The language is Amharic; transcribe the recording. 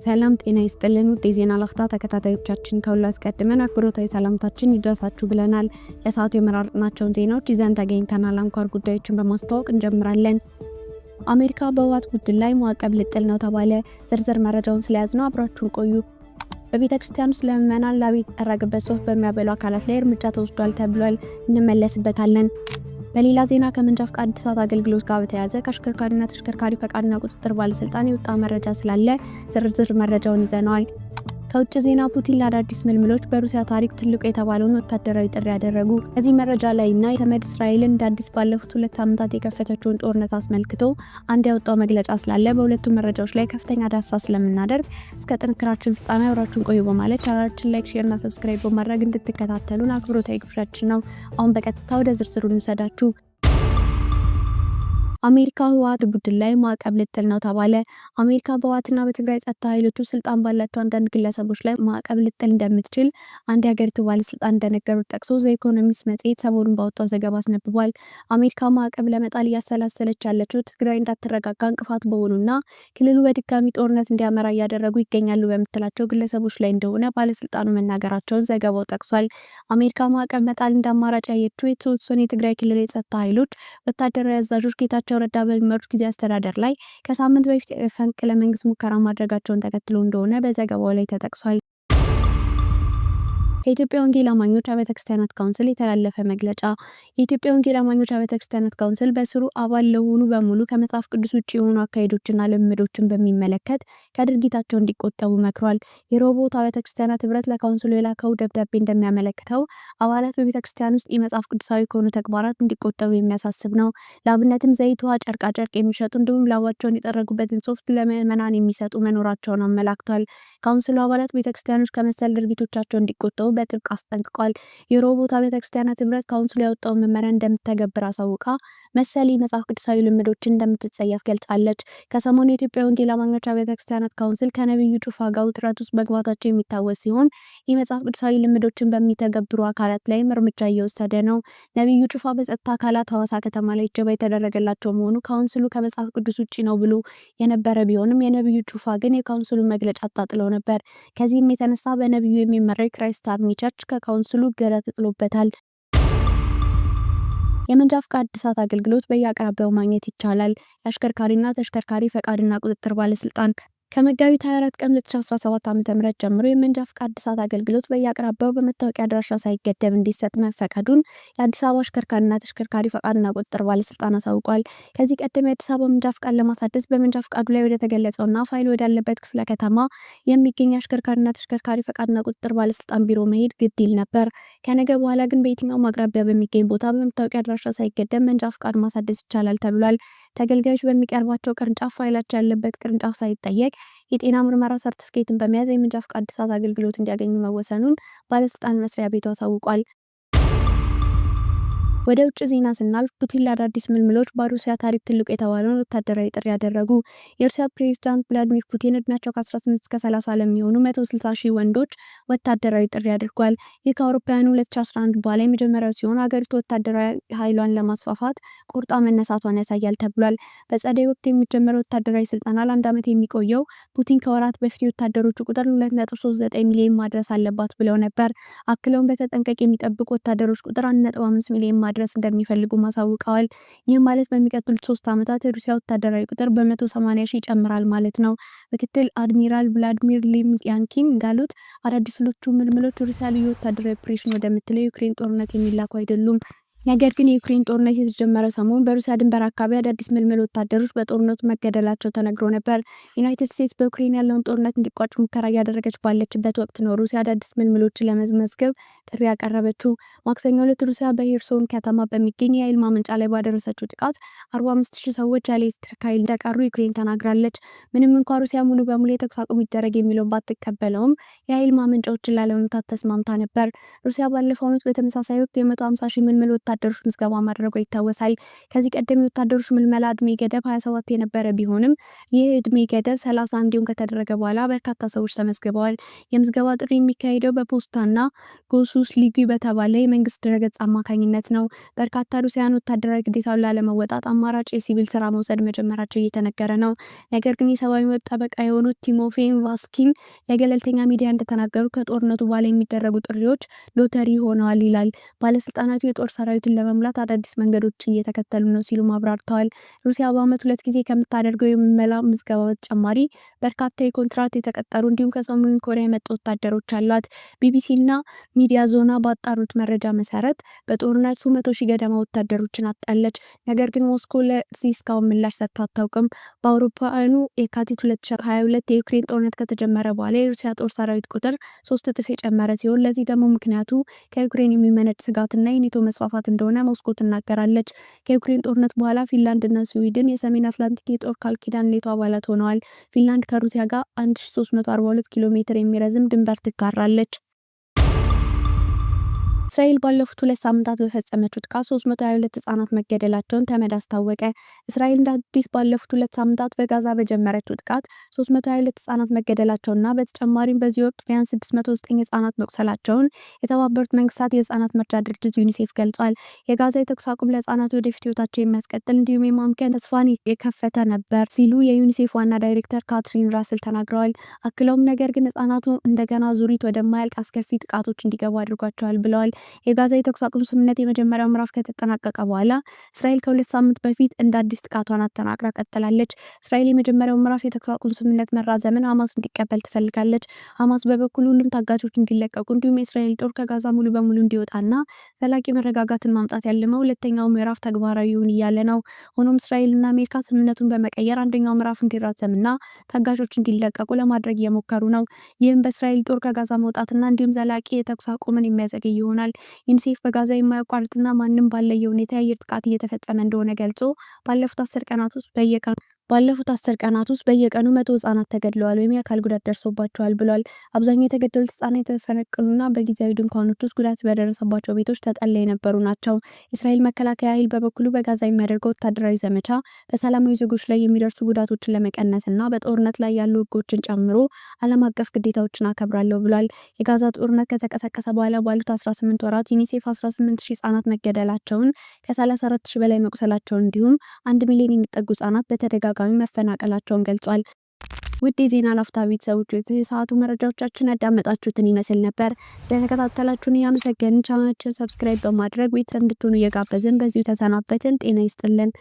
ሰላም ጤና ይስጥልን ውድ የዜና ላፍታ ተከታታዮቻችን ከሁሉ አስቀድመን አክብሮታዊ ሰላምታችን ይድረሳችሁ ብለናል። ለሰዓቱ የመረጥናቸውን ዜናዎች ይዘን ተገኝተናል። አንኳር ጉዳዮችን በማስተዋወቅ እንጀምራለን። አሜሪካ በህወሓት ቡድን ላይ ማዕቀብ ልጥል ነው ተባለ። ዝርዝር መረጃውን ስለያዝነው አብራችሁን ቆዩ። በቤተ ክርስቲያን ውስጥ ለምዕመናን ላብ የተጠረገበት ሶፍት በሚያበሉ አካላት ላይ እርምጃ ተወስዷል ተብሏል። እንመለስበታለን። በሌላ ዜና ከመንጃ ፍቃድ እድሳት አገልግሎት ጋር በተያያዘ ከአሽከርካሪና ተሽከርካሪ ፈቃድና ቁጥጥር ባለስልጣን የወጣ መረጃ ስላለ ዝርዝር መረጃውን ይዘናል። ከውጭ ዜና ፑቲን ለአዳዲስ ምልምሎች በሩሲያ ታሪክ ትልቁ የተባለውን ወታደራዊ ጥሪ ያደረጉ። ከዚህ መረጃ ላይና የተመድ እስራኤልን እንደ አዲስ ባለፉት 2 ሳምንታት የከፈተችውን ጦርነት አስመልክቶ አንድ ያወጣው መግለጫ ስላለ በሁለቱ መረጃዎች ላይ ከፍተኛ ዳሰሳ ስለምናደርግ እስከ ጥንክራችን ፍጻሜ አብራችሁን ቆዩ በማለት ቻናላችን ላይክ፣ ሼር እና ሰብስክራይብ በማድረግ እንድትከታተሉን አክብሮታዊ ግብዣችን ነው። አሁን በቀጥታ ወደ ዝርዝሩ እንሰዳችሁ። አሜሪካ ህወሓት ቡድን ላይ ማዕቀብ ልጥል ነው ተባለ። አሜሪካ በህወሓትና በትግራይ ጸጥታ ኃይሎች ስልጣን ባላቸው አንዳንድ ግለሰቦች ላይ ማዕቀብ ልጥል እንደምትችል አንድ የሀገሪቱ ባለስልጣን እንደነገሩት ጠቅሶ ዘ ኢኮኖሚስት መጽሔት ሰሞኑን ባወጣው ዘገባ አስነብቧል። አሜሪካ ማዕቀብ ለመጣል እያሰላሰለች ያለችው ትግራይ እንዳትረጋጋ እንቅፋት በሆኑና ክልሉ በድጋሚ ጦርነት እንዲያመራ እያደረጉ ይገኛሉ በምትላቸው ግለሰቦች ላይ እንደሆነ ባለስልጣኑ መናገራቸውን ዘገባው ጠቅሷል። አሜሪካ ማዕቀብ መጣል እንደ አማራጭ ያየችው የተወሰኑ የትግራይ ክልል የጸጥታ ኃይሎች ወታደራዊ አዛዦች ጌታቸው ረዳ በሚመሩት ጊዜ አስተዳደር ላይ ከሳምንት በፊት ፈንቅለ መንግስት ሙከራ ማድረጋቸውን ተከትሎ እንደሆነ በዘገባው ላይ ተጠቅሷል። የኢትዮጵያ ወንጌል አማኞች አብያተ ክርስቲያናት ካውንስል የተላለፈ መግለጫ። የኢትዮጵያ ወንጌል አማኞች አብያተ ክርስቲያናት ካውንስል በስሩ አባል ለሆኑ በሙሉ ከመጽሐፍ ቅዱስ ውጭ የሆኑ አካሄዶችና ልምዶችን በሚመለከት ከድርጊታቸው እንዲቆጠቡ መክሯል። የሮቦት አብያተ ክርስቲያናት ህብረት ለካውንስሉ የላከው ደብዳቤ እንደሚያመለክተው አባላት በቤተ ክርስቲያን ውስጥ የመጽሐፍ ቅዱሳዊ ከሆኑ ተግባራት እንዲቆጠቡ የሚያሳስብ ነው። ለአብነትም ዘይት፣ ውሃ፣ ጨርቃጨርቅ የሚሸጡ እንዲሁም ላባቸውን የጠረጉበትን ሶፍት ለምዕመናን የሚሰጡ መኖራቸውን አመላክቷል። ካውንስሉ አባላት ቤተ ክርስቲያኖች ከመሰል ድርጊቶቻቸው እንዲቆጠቡ በጥብቅ አስጠንቅቋል። የሮቦት አብያተ ክርስቲያናት ህብረት ካውንስሉ ያወጣውን መመሪያ እንደምትተገብር አሳውቃ መሰል የመጽሐፍ ቅዱሳዊ ልምዶችን እንደምትጸየፍ ገልጻለች። ከሰሞኑ የኢትዮጵያ ወንጌል አማኞች አብያተ ክርስቲያናት ካውንስል ከነብዩ ጩፋ ጋር ውጥረት ውስጥ መግባታቸው የሚታወስ ሲሆን የመጽሐፍ ቅዱሳዊ ልምዶችን በሚተገብሩ አካላት ላይም እርምጃ እየወሰደ ነው። ነብዩ ጩፋ በጸጥታ አካላት ሐዋሳ ከተማ ላይ እጀባ የተደረገላቸው መሆኑ ካውንስሉ ከመጽሐፍ ቅዱስ ውጭ ነው ብሎ የነበረ ቢሆንም የነብዩ ጩፋ ግን የካውንስሉን መግለጫ አጣጥለው ነበር። ከዚህም የተነሳ በነብዩ የሚመራው ክራይስት አርሚ ቸርች ከካውንስሉ እገዳ ተጥሎበታል። የመንጃ ፍቃድ እድሳት አገልግሎት በየአቅራቢያው ማግኘት ይቻላል። የአሽከርካሪና ተሽከርካሪ ፈቃድና ቁጥጥር ባለስልጣን ከመጋቢት 24 ቀን 2017 ዓ.ም ጀምሮ የመንጃ ፍቃድ እድሳት አገልግሎት በየአቅራቢያው በመታወቂያ አድራሻ ሳይገደብ እንዲሰጥ መፈቀዱን የአዲስ አበባ አሽከርካሪና ተሽከርካሪ ፈቃድና ቁጥጥር ባለስልጣን አሳውቋል። ከዚህ ቀደም የአዲስ አበባ መንጃ ፍቃድ ለማሳደስ በመንጃ ፍቃዱ ላይ ወደ ተገለጸውና ፋይል ወዳለበት ክፍለ ከተማ የሚገኝ አሽከርካሪና ተሽከርካሪ ፈቃድና ቁጥጥር ባለስልጣን ቢሮ መሄድ ግድ ይል ነበር። ከነገ በኋላ ግን በየትኛውም አቅራቢያ በሚገኝ ቦታ በመታወቂያ አድራሻ ሳይገደብ መንጃ ፍቃድ ማሳደስ ይቻላል ተብሏል። ተገልጋዮች በሚቀርባቸው ቅርንጫፍ ፋይላቸው ያለበት ቅርንጫፍ ሳይጠየቅ የጤና ምርመራ ሰርቲፊኬትን በመያዝ የመንጃ ፍቃድ እድሳት አገልግሎት እንዲያገኙ መወሰኑን ባለስልጣን መስሪያ ቤቱ አሳውቋል። ወደ ውጭ ዜና ስናልፍ ፑቲን ለአዳዲስ ምልምሎች በሩሲያ ታሪክ ትልቁ የተባለውን ወታደራዊ ጥሪ ያደረጉ። የሩሲያ ፕሬዝዳንት ቭላዲሚር ፑቲን እድሜያቸው ከ18 እስከ 30 ለሚሆኑ 160,000 ወንዶች ወታደራዊ ጥሪ አድርጓል። ይህ ከአውሮፓውያኑ 2011 በኋላ የመጀመሪያው ሲሆን ሀገሪቱ ወታደራዊ ኃይሏን ለማስፋፋት ቆርጣ መነሳቷን ያሳያል ተብሏል። በጸደይ ወቅት የሚጀመረው ወታደራዊ ስልጠና ለ1 ዓመት የሚቆየው ፑቲን ከወራት በፊት የወታደሮቹ ቁጥር 2.39 ሚሊዮን ማድረስ አለባት ብለው ነበር። አክለውም በተጠንቀቅ የሚጠብቁ ወታደሮች ቁጥር 1.5 ሚሊዮን ድረስ እንደሚፈልጉ ማሳውቀዋል። ይህ ማለት በሚቀጥሉት 3 ዓመታት የሩሲያ ወታደራዊ ቁጥር በ180,000 ይጨምራል ማለት ነው። ምክትል አድሚራል ቭላዲሚር ሊምያንኪን እንዳሉት አዳዲሶቹ ምልምሎች ሩሲያ ልዩ ወታደራዊ ኦፕሬሽን ወደምትለው የዩክሬን ጦርነት የሚላኩ አይደሉም። ነገር ግን የዩክሬን ጦርነት የተጀመረ ሰሞን በሩሲያ ድንበር አካባቢ አዳዲስ ምልምል ወታደሮች በጦርነቱ መገደላቸው ተነግሮ ነበር። ዩናይትድ ስቴትስ በዩክሬን ያለውን ጦርነት እንዲቋጭ ሙከራ እያደረገች ባለችበት ወቅት ነው ሩሲያ አዳዲስ ምልምሎችን ለመመዝገብ ጥሪ ያቀረበችው። ማክሰኞ ዕለት ሩሲያ በሄርሶን ከተማ በሚገኝ የኃይል ማመንጫ ላይ ባደረሰችው ጥቃት 45,000 ሰዎች ያለ ኤሌክትሪክ ኃይል እንደቀሩ ዩክሬን ተናግራለች። ምንም እንኳን ሩሲያ ሙሉ በሙሉ የተኩስ አቁም ይደረግ የሚለውን ባትቀበለውም የኃይል ማመንጫዎችን ላለመምታት ተስማምታ ነበር። ሩሲያ ባለፈው ዓመት በተመሳሳይ ወቅት የ150,000 ምልምል ወታደሮች ምዝገባ ማድረጓ ይታወሳል። ከዚህ ቀደም የወታደሮች ምልመላ እድሜ ገደብ 27 የነበረ ቢሆንም ይህ እድሜ ገደብ 30 እንዲሁም ከተደረገ በኋላ በርካታ ሰዎች ተመዝግበዋል። የምዝገባ ጥሪ የሚካሄደው በፖስታና ጎሱስ ሊጉ በተባለ የመንግስት ድረገጽ አማካኝነት ነው። በርካታ ሩሲያን ወታደራዊ ግዴታውን ላለመወጣት አማራጭ የሲቪል ስራ መውሰድ መጀመራቸው እየተነገረ ነው። ነገር ግን የሰብአዊ መብት ጠበቃ የሆኑት ቲሞፌይ ቫስኪን ለገለልተኛ ሚዲያ እንደተናገሩ ከጦርነቱ በኋላ የሚደረጉ ጥሪዎች ሎተሪ ሆነዋል ይላል። ባለስልጣናቱ የጦር ሰራዊቱን ለመሙላት አዳዲስ መንገዶችን እየተከተሉ ነው ሲሉ አብራርተዋል። ሩሲያ በዓመት 2 ጊዜ ከምታደርገው የምልመላ ምዝገባ በተጨማሪ በርካታ የኮንትራት የተቀጠሩ እንዲሁም ከሰሜን ኮሪያ የመጡ ወታደሮች አሏት። ቢቢሲና ሚዲያ ዞና ባጣሩት መረጃ መሰረት በጦርነቱ 100,000 ገደማ ወታደሮችን አጣለች። ነገር ግን ሞስኮ ለዚህ እስካሁን ምላሽ ሰጥታ አታውቅም። በአውሮፓውያኑ የካቲት 2022 የዩክሬን ጦርነት ከተጀመረ በኋላ የሩሲያ ጦር ሰራዊት ቁጥር 3 እጥፍ የጨመረ ሲሆን ለዚህ ደግሞ ምክንያቱ ከዩክሬን የሚመነጭ ስጋትና የኔቶ መስፋፋት እንደሆነ ሞስኮ ትናገራለች። ከዩክሬን ጦርነት በኋላ ፊንላንድና ስዊድን የሰሜን አትላንቲክ የጦር ቃል ኪዳን ኔቶ አባላት ሆነዋል። ፊንላንድ ከሩሲያ ጋር 1342 ኪሎ ሜትር የሚረዝም ድንበር ትጋራለች። እስራኤል ባለፉት 2 ሳምንታት በፈጸመችው ጥቃት 322 ህጻናት መገደላቸውን ተመድ አስታወቀ። እስራኤል እንደ አዲስ ባለፉት 2 ሳምንታት በጋዛ በጀመረችው ጥቃት 322 ህጻናት መገደላቸውና በተጨማሪም በዚህ ወቅት ቢያንስ 609 ህጻናት መቁሰላቸውን የተባበሩት መንግስታት የህጻናት መርጃ ድርጅት ዩኒሴፍ ገልጿል። የጋዛ የተኩስ አቁም ለህጻናት ወደፊት ህይወታቸው የሚያስቀጥል እንዲሁም የማምከን ተስፋን የከፈተ ነበር ሲሉ የዩኒሴፍ ዋና ዳይሬክተር ካትሪን ራስል ተናግረዋል። አክለውም ነገር ግን ህጻናቱ እንደገና ዙሪት ወደማያልቅ አስከፊ ጥቃቶች እንዲገቡ አድርጓቸዋል ብለዋል። የጋዛ የተኩስ አቁም ስምምነት የመጀመሪያው ምዕራፍ ከተጠናቀቀ በኋላ እስራኤል ከ2 ሳምንት በፊት እንደ አዲስ ጥቃቷን አጠናክራ ቀጥላለች። እስራኤል የመጀመሪያው ምዕራፍ የተኩስ አቁም ስምምነት መራዘምን ሐማስ እንዲቀበል ትፈልጋለች። ሐማስ በበኩሉ ሁሉም ታጋቾች እንዲለቀቁ እንዲሁም የእስራኤል ጦር ከጋዛ ሙሉ በሙሉ እንዲወጣና ዘላቂ መረጋጋትን ማምጣት ያለመው ሁለተኛው ምዕራፍ ተግባራዊ ይሁን እያለ ነው። ሆኖም እስራኤልና አሜሪካ ስምምነቱን በመቀየር አንደኛው ምዕራፍ እንዲራዘምና ታጋቾች እንዲለቀቁ ለማድረግ እየሞከሩ ነው። ይህም በእስራኤል ጦር ከጋዛ መውጣትና እንዲሁም ዘላቂ የተኩስ አቁምን የሚያዘገይ ይሆናል። ዩኒሴፍ በጋዛ የማያቋርጥና ማንም ባለየ ሁኔታ የአየር ጥቃት እየተፈጸመ እንደሆነ ገልጾ ባለፉት 10 ቀናት ውስጥ በየቀኑ 100 ህጻናት ተገድለዋል ወይም የአካል ጉዳት ደርሶባቸዋል ብሏል። አብዛኛው የተገደሉት ህጻናት የተፈናቀሉና በጊዜያዊ ድንኳኖች ውስጥ ጉዳት በደረሰባቸው ቤቶች ተጠልለው የነበሩ ናቸው። የእስራኤል መከላከያ ኃይል በበኩሉ በጋዛ የሚያደርገው ወታደራዊ ዘመቻ በሰላማዊ ዜጎች ላይ የሚደርሱ ጉዳቶችን ለመቀነስና በጦርነት ላይ ያሉ ህጎችን ጨምሮ ዓለም አቀፍ ግዴታዎችን አከብራለሁ ብሏል። የጋዛ ጦርነት ከተቀሰቀሰ በኋላ ባሉት 18 ወራት ዩኒሴፍ 18,000 ህጻናት መገደላቸውን፣ ከ34,000 በላይ መቁሰላቸውን እንዲሁም 1 ሚሊዮን የሚጠጉ ህጻናት በተደጋጋሚ መፈናቀላቸውን ገልጿል። ውድ የዜና ላፍታ ቤተሰቦች የሰዓቱ መረጃዎቻችን ያዳመጣችሁትን ይመስል ነበር። ስለተከታተላችሁን እያመሰገንን ቻናላችንን ሰብስክራይብ በማድረግ ቤተሰብ እንድትሆኑ እየጋበዝን በዚሁ ተሰናበትን። ጤና ይስጥልን።